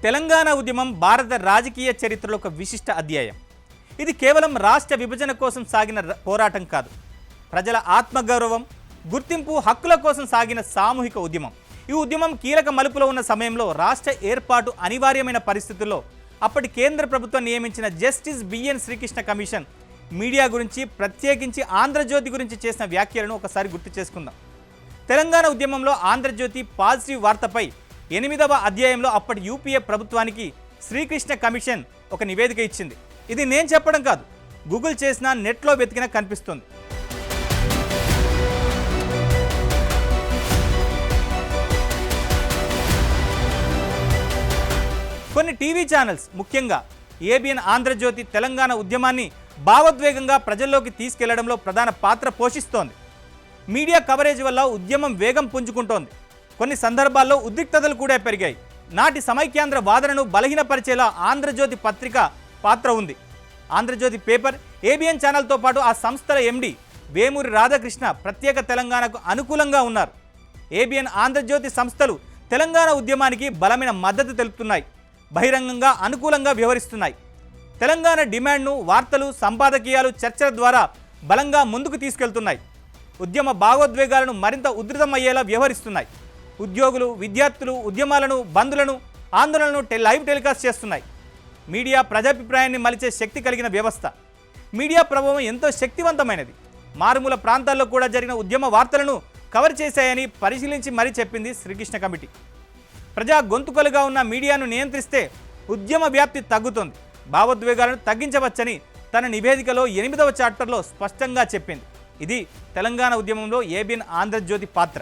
తెలంగాణ ఉద్యమం భారత రాజకీయ చరిత్రలో ఒక విశిష్ట అధ్యాయం. ఇది కేవలం రాష్ట్ర విభజన కోసం సాగిన పోరాటం కాదు. ప్రజల ఆత్మగౌరవం, గుర్తింపు, హక్కుల కోసం సాగిన సామూహిక ఉద్యమం. ఈ ఉద్యమం కీలక మలుపులో ఉన్న సమయంలో రాష్ట్ర ఏర్పాటు అనివార్యమైన పరిస్థితుల్లో అప్పటి కేంద్ర ప్రభుత్వం నియమించిన justice B N Srikrishna commission media గురించి, ప్రత్యేకించి ఆంధ్రజ్యోతి గురించి చేసిన వ్యాఖ్యలను ఒకసారి గుర్తు చేసుకుందాం. తెలంగాణ ఉద్యమంలో ఆంధ్రజ్యోతి పాజిటివ్ వార్తపై 8వ అధ్యాయంలో అప్పటి యూపీఏ ప్రభుత్వానికి శ్రీకృష్ణ కమిషన్ ఒక నివేదిక ఇచ్చింది. ఇది నేను చెప్పడం కాదు, గూగుల్ చేసినా, నెట్లో వెతికినా కనిపిస్తుంది. కొన్ని టీవీ ఛానల్స్, ముఖ్యంగా ఏబిఎన్ ఆంధ్రజ్యోతి, తెలంగాణ ఉద్యమాన్ని భావోద్వేగంగా ప్రజల్లోకి తీసుకెళ్లడంలో ప్రధాన పాత్ర పోషిస్తోంది. మీడియా కవరేజ్ వల్ల ఉద్యమం వేగం పుంజుకుంటోంది. కొన్ని సందర్భాల్లో ఉద్రిక్తతలు కూడా పెరిగాయి. నాటి సమైక్యాంధ్ర వాదనను బలహీనపరిచేలా ఆంధ్రజ్యోతి పత్రిక పాత్ర ఉంది. ఆంధ్రజ్యోతి పేపర్, ఏబిఎన్ ఛానల్తో పాటు ఆ సంస్థల ఎండి వేమూరి రాధాకృష్ణ ప్రత్యేక తెలంగాణకు అనుకూలంగా ఉన్నారు. ఏబిఎన్ ఆంధ్రజ్యోతి సంస్థలు తెలంగాణ ఉద్యమానికి బలమైన మద్దతు తెలుపుతున్నాయి, బహిరంగంగా అనుకూలంగా వ్యవహరిస్తున్నాయి. తెలంగాణ డిమాండ్ను వార్తలు, సంపాదకీయాలు, చర్చల ద్వారా బలంగా ముందుకు తీసుకెళ్తున్నాయి. ఉద్యమ భావోద్వేగాలను మరింత ఉధృతమయ్యేలా వ్యవహరిస్తున్నాయి. ఉద్యోగులు, విద్యార్థులు ఉద్యమాలను, బంధులను, ఆందోళనలను లైవ్ టెలికాస్ట్ చేస్తున్నాయి. మీడియా ప్రజాభిప్రాయాన్ని మలిచే శక్తి కలిగిన వ్యవస్థ. మీడియా ప్రభావం ఎంతో శక్తివంతమైనది. మారుమూల ప్రాంతాల్లో కూడా జరిగిన ఉద్యమ వార్తలను కవర్ చేశాయని పరిశీలించి మరీ చెప్పింది శ్రీకృష్ణ కమిటీ. ప్రజా గొంతుకలుగా ఉన్న మీడియాను నియంత్రిస్తే ఉద్యమ వ్యాప్తి తగ్గుతుంది, భావోద్వేగాలను తగ్గించవచ్చని తన నివేదికలో 8వ చాప్టర్లో స్పష్టంగా చెప్పింది. ఇది తెలంగాణ ఉద్యమంలో ఏబిఎన్ ఆంధ్రజ్యోతి పాత్ర.